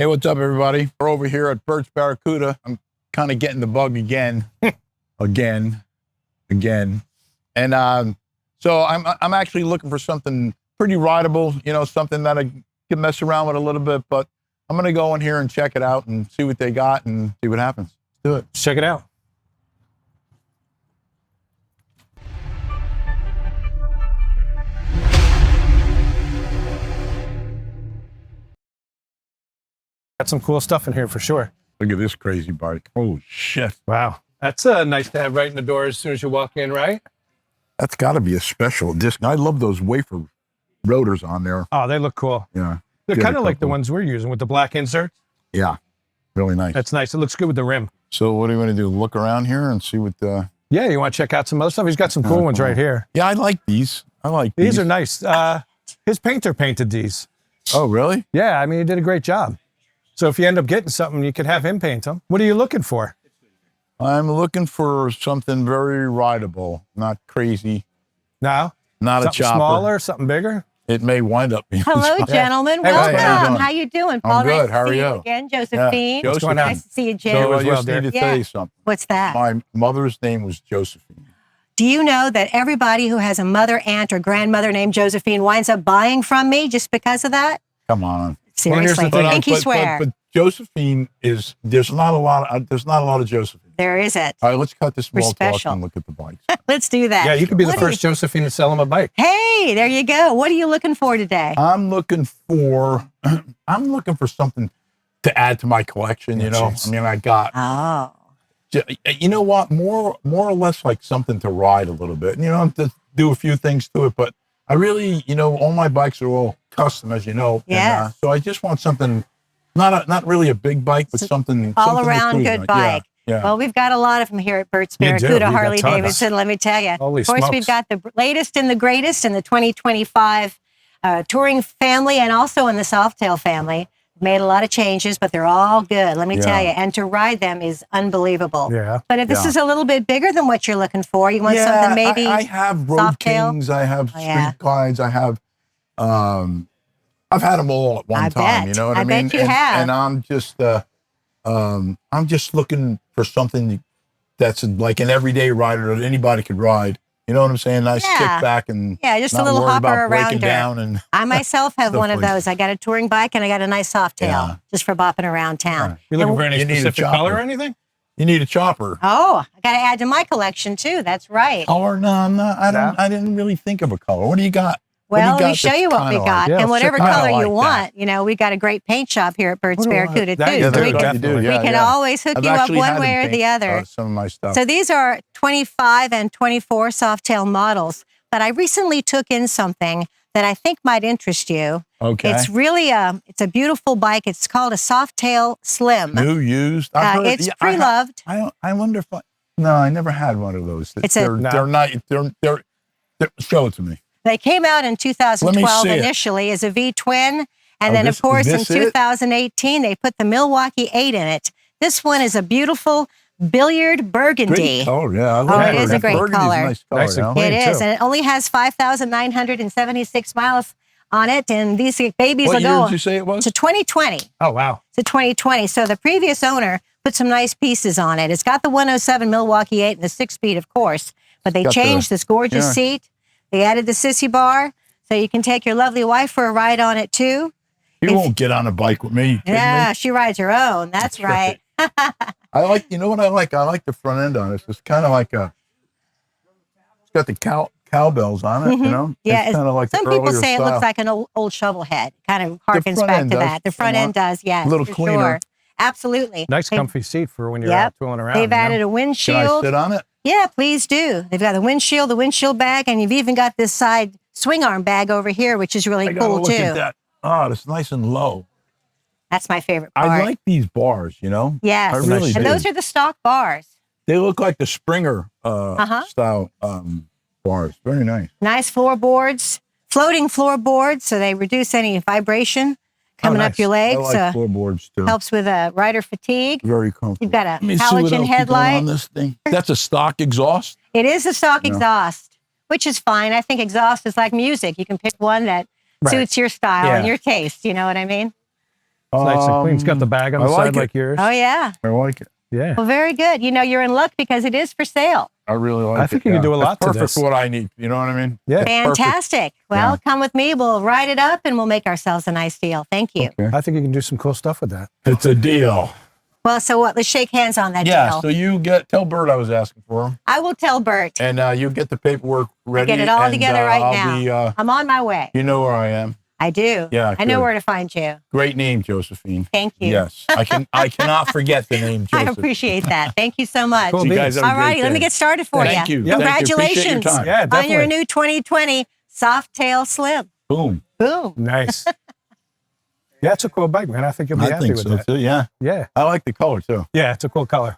Hey, what's up, everybody? We're over here at Bert's Barracuda. I'm kind of getting the bug again, again. And so I'm actually looking for something pretty rideable, you know, something that I can mess around with a little bit. But I'm going to go in here and check it out and see what they got and see what happens. Let's do it. Let's check it out. Got some cool stuff in here for sure. Look at this crazy bike. Oh, shit. Wow. That's nice to have right in the door as soon as you walk in, right? That's got to be a special disc. I love those wafer rotors on there. Oh, they look cool. Yeah. They're kind of like the ones we're using with the black inserts. Yeah. Really nice. That's nice. It looks good with the rim. So what do you want to do? Look around here and see what the... Yeah, you want to check out some other stuff? He's got some cool ones right here. Yeah, I like these. I like these. These are nice. His painter painted these. Oh, really? Yeah, I mean, he did a great job. So if you end up getting something, you could have him paint them. What are you looking for? I'm looking for something very rideable, not crazy. No? Not Something a chopper. Smaller, something bigger? It may wind up being Hello, gentlemen. Hey, Welcome. How you doing, Paul? I'm good. Nice How to are see you? again, Josephine. Yeah. What's going on? Nice to see you, Jim. So I as well, just need to dear. tell you something. What's that? My mother's name was Josephine. Do you know that everybody who has a mother, aunt, or grandmother named Josephine winds up buying from me just because of that? Come on. Seriously, Well, pinky swear. But Josephine is, there's not a lot of Josephine. There isn't. All right, let's cut this We're small talk special. and look at the bikes. Let's do that. Yeah, you could be the What do first Josephine to sell him a bike. Hey, there you go. What are you looking for today? I'm looking for something to add to my collection, you know? Jeez. I mean, I got, Oh. you know what, more or less like something to ride a little bit. You know, to do a few things to it, but I really, you know, all my bikes are all custom, as you know. Yeah. And, so I just want something, not really a big bike, but something All something to around cruise good on. bike. Yeah. Well, we've got a lot of them here at Bert's You do. Barracuda, We got Harley tons. Davidson, let me tell you. Holy Of course, smokes. we've got the latest and the greatest in the 2025 touring family and also in the Softail family. Made a lot of changes, but they're all good, let me tell you. And to ride them is unbelievable. Yeah. But if this is a little bit bigger than what you're looking for, you want Yeah, something maybe I have Road Softail? Kings, I have Street yeah. Glides, I have, I've had them all at one I time. bet. You know what I I mean? bet you have. And I'm just looking for something that's like an everyday rider that anybody could ride. You know what I'm saying? Nice Yeah. kick back and just a not little worry hopper about breaking arounder. down. And I myself have Stuff one of like- those. I got a touring bike and I got a nice Softail Yeah. just for bopping around town. You looking for any You need a specific color chopper. or anything? you need a chopper. Oh, I got to add to my collection too. That's right. Color? No, I didn't really think of a color. What do you got? Well, What do let you me got show that's you what we kinda got. Yeah, And whatever kinda color like you that. want, you know, we got a great paint shop here at Bert's What do I- Barracuda that too. you So do, we can, definitely. we can always hook I've you up actually one had way them or the paint, other. some of my stuff. So these are 25 and 24 Softail models. But I recently took in something that I think might interest you. Okay. It's really it's a beautiful bike. It's called a Softail Slim. New, used. I've heard- It's yeah, pre-loved. I wonder if no, I never had one of those. It's they're not. They're show it to me. They came out in 2012 see it. initially as a V-twin. And Oh, then, this- of course, in is this it? 2018, they put the Milwaukee 8 in it. This one is a beautiful billiard burgundy. Great color, yeah. I love Oh, it burgundy. is a great Burgundy's color. a nice color. Nice and now. clean. It is, too. and it only has 5,976 miles on it. And these babies What will year go did you say it was? to 2020. Oh, wow. To 2020. So the previous owner put some nice pieces on it. It's got the 107 Milwaukee 8 and the 6-speed, of course, but they Got the- changed this gorgeous yeah. seat. They added the sissy bar, so you can take your lovely wife for a ride on it too. You won't get on a bike with me. You kidding Yeah, me? she rides her own. That's right. I like. You know what I like? I like the front end on it. It's kind of like a. It's got the cowbells on it. You know. Mm-hmm. Yeah, It's kind of like some the people earlier say it style. looks like an old shovel head. Kind of harkens front back end to does, that. The front somewhat. end does, yes. A little for cleaner. Sure. Absolutely. Nice They've- comfy seat for when you're Yep. out tooling around. They've you know? added a Can I windshield. sit on it? Yeah, please do. They've got the windshield bag, and you've even got this side swing arm bag over here, which is really I gotta cool look too. at that. Oh, it's nice and low. That's my favorite part. I like these bars. You know. Yes, I really and do. those are the stock bars. They look like the Springer style bars. Very nice. Nice floorboards, floating floorboards, so they reduce any vibration coming nice. up your legs. I like floorboards too. Helps with rider fatigue. Very comfortable. You've got a Let me see what else halogen you got headlight. on this thing. That's a stock exhaust. It is a stock exhaust, which is fine. I think exhaust is like music. You can pick one that Right. suits your style Yeah. and your taste. You know what I mean? It's nice and clean. It's got the bag on I the like side it. like yours. Oh, yeah. I like it. Yeah. Well, very good. You know, you're in luck because it is for sale. I really like it. I think you can do a lot to That's perfect this. for what I need. You know what I mean? Yeah. Fantastic. Well, come with me. We'll write it up and we'll make ourselves a nice deal. Thank you. Okay. I think you can do some cool stuff with that. It's a deal. Well, so what? Let's shake hands on that Yeah. deal. So you tell Bert I was asking for him, I will tell Bert. and you get the paperwork ready. Get it all and, together right I'll now. Be, I'm on my way. you know where I am. I do. Yeah, I know good. where to find you. Great name, Josephine. Thank you. Yes, I cannot forget the name I Joseph. appreciate that. Thank you so much. Cool. You guys have a All great righty, let me day. get started for Thank you. Yep. Thank you. Appreciate your Congratulations time. Yeah, on your definitely. new 2020 Softail Slim. Boom. Boom. Nice. Yeah, it's a cool bike, man. I think you'll be happy with that. too. Yeah, Yeah. I like the color too. Yeah, it's a cool color.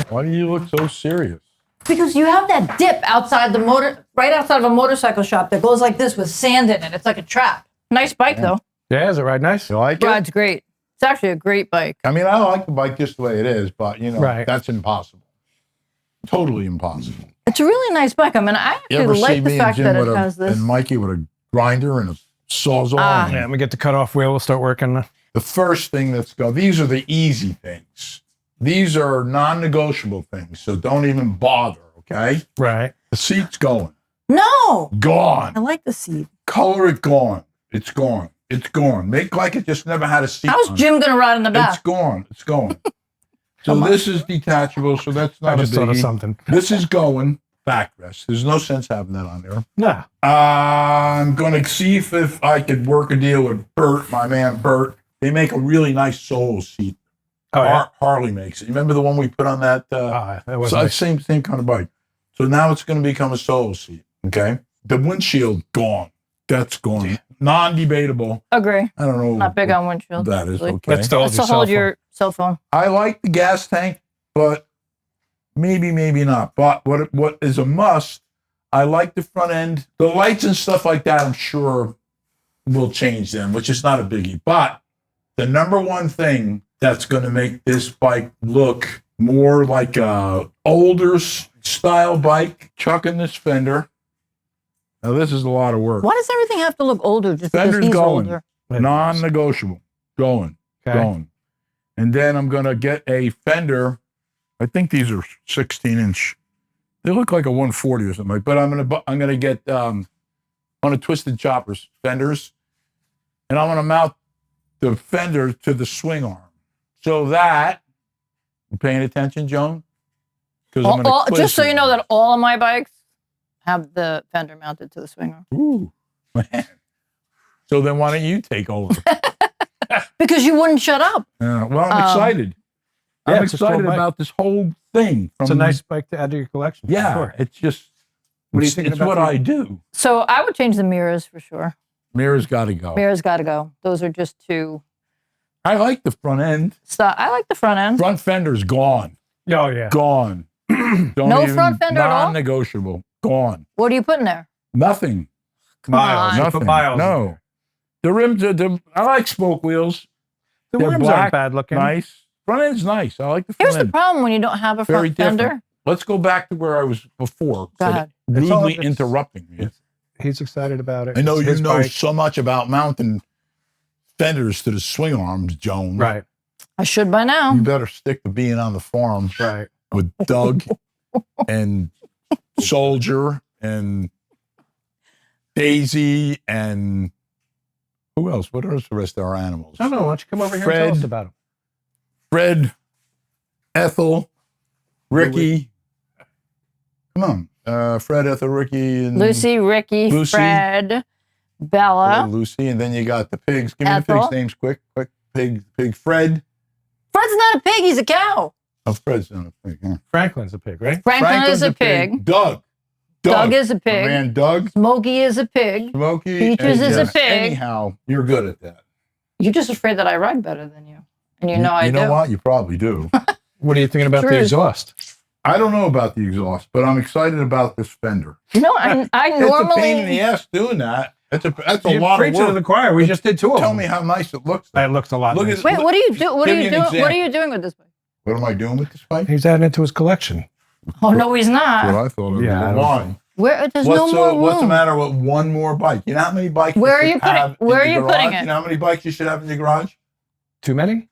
Why do you look so serious? Because you have that dip outside right outside of a motorcycle shop that goes like this with sand in it. It's like a trap. Nice bike though. Yeah, is it right nice? You like it? Rides great. It's actually a great bike. I mean, I like the bike just the way it is, but you know, Right. that's impossible. Totally impossible. It's a really nice bike. I mean, I You ever actually see like the me fact and that Jim it with has this. and Mikey with a grinder and a sawzall? Ah. Yeah, we get the cutoff wheel. We'll start working. The first thing that's go. These are the easy things. These are non-negotiable things, so don't even bother. Okay, Right. the seat's going, No, gone. I like the seat. Color it gone. It's gone. It's gone. Make like it just never had a seat. How's on it. Jim gonna ride in the It's back? gone. It's gone. So this is detachable. So that's I not a just thought of biggie. something. This is going backrest. There's no sense having that on there. Nah. I'm going to see if I could work a deal with Bert, my man Bert. They make a really nice solo seat. Oh, yeah. Harley makes it. You remember the one we put on that? That was So nice. same kind of bike. So now it's going to become a solo seat. Okay. The windshield gone. That's gone. Non-debatable. Agree. I don't know. Not big on windshield. That is actually. okay. That's to hold That's to your cell hold phone. your cell phone. I like the gas tank, but maybe not. But what is a must? I like the front end. The lights and stuff like that, I'm sure will change them, which is not a biggie. But the number one thing that's going to make this bike look more like a older style bike, chucking this fender. Now this is a lot of work. Why does everything have to look older just Fender's because he's going. older? Non-negotiable. Going. Okay. And then I'm going to get a fender. I think these are 16-inch. They look like a 140 or something. But I'm going to get on a Twisted Choppers fenders, and I'm going to mount the fender to the swing arm, so that you paying attention, Joan? Because Just so you know that all of my bikes have the fender mounted to the swing arm. Ooh, man. So then why don't you take over? Because you wouldn't shut up. Well, I'm excited. Yeah, I'm it's a cool excited bike. about this whole thing. It's a nice bike to add to your collection. for Yeah, sure. it's just, What are you thinking it's about what the- I do. So I would change the mirrors for sure. Mirror's got to go. Mirrors got to go. Those are just too. I like the front end. I like the front end. Front fender's gone. Oh, yeah. Gone. Don't No front fender at all? Non-negotiable. Gone. What are you putting there? Nothing. Come on. You Nothing. put miles in No. there. The rims are, I like spoke wheels. The They're rims black, aren't bad looking. Nice. Front end's nice. I like the front Here's the end. problem when you don't have a Very front fender. different. Let's go back to where I was before. Go ahead. It's all- Rudely it's- interrupting me. He's excited about it. I know It's you his know bike. so much about mounting fenders to the swing arms, Joan. Right. I should by now. You better stick to being on the farm Right. with Doug and Soldier and Daisy and who else? What are the rest of our animals? I don't know. Why don't you come over here and Fred. tell us about him? Fred, Ethel, Ricky. Come on. Fred, Ethel, Ricky, and Lucy, Ricky, Lucy. Fred, Bella. Lucy. And then you got the pigs. Give me the Ethel. pigs' names quick. Pig Fred. Fred's not a pig. He's a cow. Oh, Fred's not a pig. Huh? Franklin's a pig, right? Franklin Franklin's is a pig. Doug. Doug is a My pig. man Doug. Smokey is a pig. Smokey. Peaches and is a yes, pig. Anyhow, you're good at that. You're just afraid that I ride better than you. And you know I You do. know what? You probably do. What are you thinking about True. the exhaust? I don't know about the exhaust, but I'm excited about this fender. You know, I It's a pain in the normally. ass doing that. That's a You're lot of preaching to work. the choir. We just did two of Tell them. me how nice it looks. It looks a lot Look nicer. at- Wait, what are you doing? What are Give me you an doing? What are example. you doing with this bike? What am I doing with this bike? He's adding it to his collection. Oh no, he's That's not. what I thought it Yeah, I was. don't Why? Where there's no more room. What's the matter with one more bike? You know how many bikes Where are should you putting- have in where are your you putting garage? it? You know how many bikes you should have in your garage? Too many?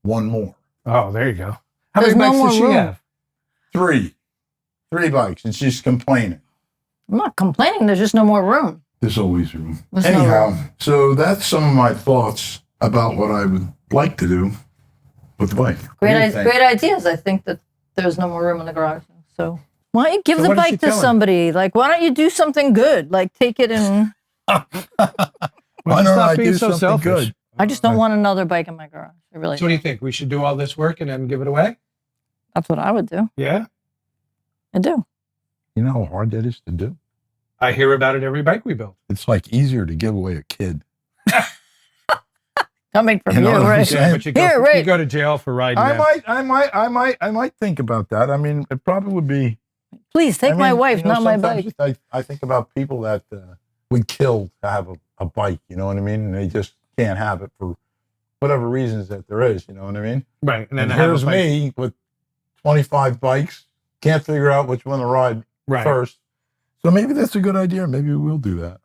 One more. Oh, there you go. How There's many no bikes more does she room. have? Three bikes, and she's complaining. I'm not complaining. There's just no more room. There's always room. There's no Anyhow, room. so that's some of my thoughts about what I would like to do with the bike. What do you think? Great ideas. I think that there's no more room in the garage. So why don't you give So the what is she bike to telling? somebody? Like, why don't you do something good? Like, take it and. Why Well, don't stop I being do so something selfish. good? I just don't want another bike in my garage. I really. So what do you think? We should do all this work and then give it away? That's what I would do. Yeah. I do. You know how hard that is to do? I hear about it every bike we build. It's like easier to give away a kid. Coming from You you, know what I'm right? saying? Yeah, but you go, Here, you Ray. go to jail for riding I them. might think about that. I mean, it probably would be. Please take I my mean, wife, you know, not my sometimes bike. I think about people that would kill to have a bike. You know what I mean? And they just can't have it for whatever reasons that there is. You know what I mean? Right. And then have a here's bike- me with 25 bikes, can't figure out which one to ride Right. first. So maybe that's a good idea. Maybe we'll do that.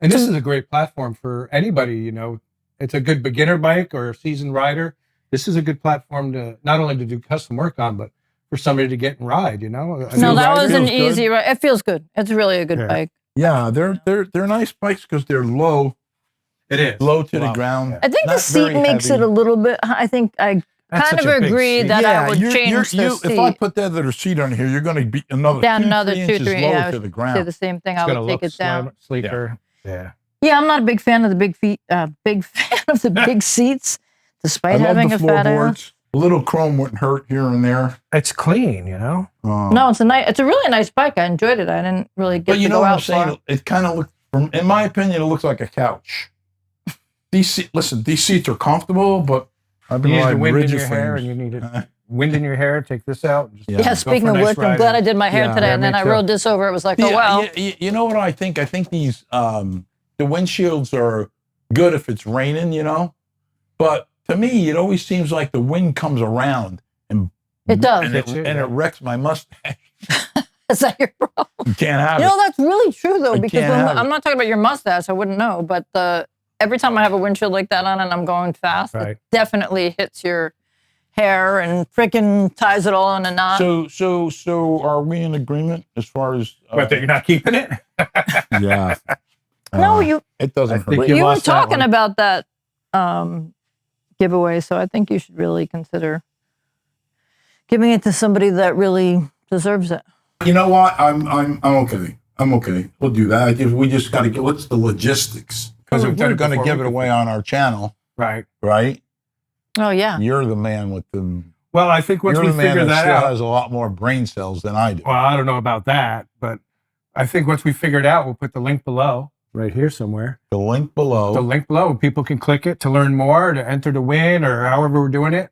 And this is a great platform for anybody, you know. It's a good beginner bike or a seasoned rider. This is a good platform to not only to do custom work on, but for somebody to get and ride, you know. A No, new that rider. was an feels good. easy ride. It feels good. It's really a good Yeah. bike. Yeah, they're nice bikes because they're low It is. to the Wow. ground. Yeah. I think the Not seat very makes heavy. it a little bit. I think I That's kind of such a big agree seat. that I would you're- change the seat. If I put that other seat on here, you're going to be another down 2, another 3 2, inches 3. lower Yeah, I to would the say ground. the same thing. It's I gonna would take look it down. slimmer, sleeker. Yeah. Yeah, I'm not a big fan of the big feet. Big fan of the big seats, I despite love having the a fat ass. floorboards. A little chrome wouldn't hurt here and there. It's clean, you know. No, it's a really nice bike. I enjoyed it. I didn't really get But you to know go what I'm out far. saying? It kind of looks, in my opinion, it looks like a couch. These seats are comfortable, but I've You been need the riding wind in rigid your hair, and frames. you need it. Wind in your hair. Take this out. Just Yeah. Yeah, go speaking for a of nice which, I'm ride. glad I did my hair Yeah, today, yeah, and then me I too. rode this over. It was like, oh Yeah, wow. you know what I think? I think these the windshields are good if it's raining, you know. But to me, it always seems like the wind comes around and It does. and it wrecks my mustache. Is that your problem? You can't have You it. know, that's really true though, I because can't have I'm it. not talking about your mustache. I wouldn't know, but every time I have a windshield like that on and I'm going fast, Right. it definitely hits your hair and freaking ties it all in a knot. So are we in agreement as far as? But that you're not keeping it. Yeah. no, you It doesn't I think hurt. you were lost that talking one. about that giveaway, so I think you should really consider giving it to somebody that really deserves it. You know what? I'm okay. I'm okay. We'll do that. We just got to get. What's the logistics? Because Well, if we've done we're it going to before, give we it could- away on our channel, Right. right? Oh yeah. You're the man with the. Well, I think once You're we the man figure that that still out. has a lot more brain cells than I do. Well, I don't know about that, but I think once we figure it out, we'll put the link below, right here somewhere. The link below. The link below. People can click it to learn more, to enter to win, or however we're doing it.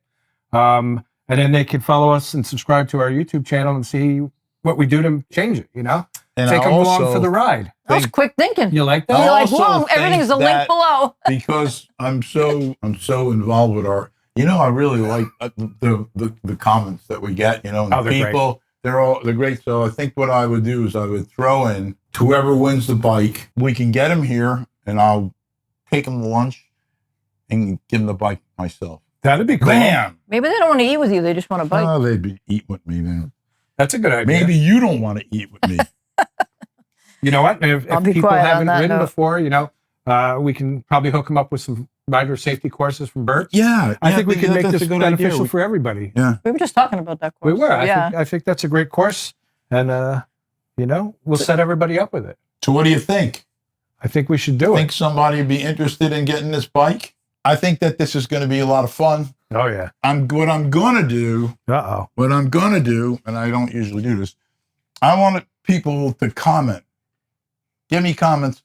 And then they can follow us and subscribe to our YouTube channel and see what we do to change it. You know, and take I them along also for the ride. That was quick thinking. You like You're that? I like, also whoa, think everything's a link that- below. because I'm so involved with our. You know, I really like the comments that we get. You know, and Oh, the they're people. They're great. So I think what I would do is I would throw in whoever wins the bike. We can get them here, and I'll take them to lunch and give them the bike myself. That'd be cool. Bam! Maybe they don't want to eat with you. They just want to bite. Oh, they'd be eat with me then. That's a good idea. Maybe you don't want to eat with me. You know what? If I'll be people quiet on haven't that ridden note. before, you know, we can probably hook them up with some rider safety courses from Bert. Yeah, I think we can make that's this a good beneficial idea. for everybody. Yeah. We were just talking about that We course. were. so I think that's a great course, and you know, we'll set everybody up with it. So what do you think? I think we should do Think it. somebody would be interested in getting this bike? I think that this is going to be a lot of fun. Oh yeah. What I'm going to do, and I don't usually do this, I want people to comment. Give me comments.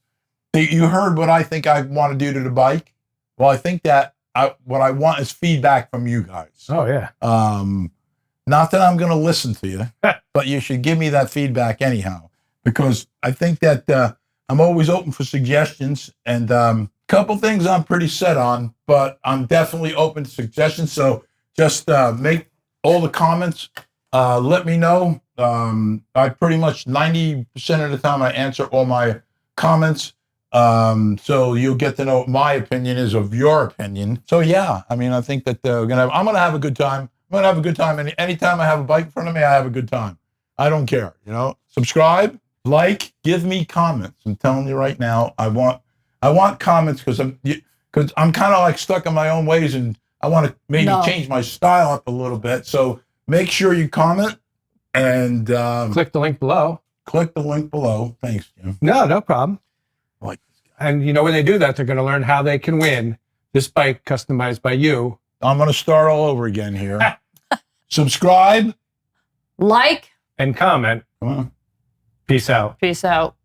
You heard what I think I want to do to the bike. Well, I think that what I want is feedback from you guys. Oh yeah. Not that I'm going to listen to you, but you should give me that feedback anyhow, because I think that I'm always open for suggestions, and couple things I'm pretty set on, but I'm definitely open to suggestions. So just make all the comments Let me know. I pretty much 90% of the time I answer all my comments. So you'll get to know what my opinion is of your opinion. So yeah, I mean, I think that I'm gonna have a good time. I'm gonna have a good time. And anytime I have a bike in front of me, I have a good time. I don't care. Subscribe, like, give me comments. I'm telling you right now, I want comments because I'm kind of like stuck in my own ways, and I want to maybe change my style up a little bit. So make sure you comment and Click the link below. click the link below. Thanks, Jim. No problem. I like this guy. And when they do that, they're going to learn how they can win this bike customized by you. I'm going to start all over again here. Subscribe. Like And comment. Come on. Peace out. Peace out.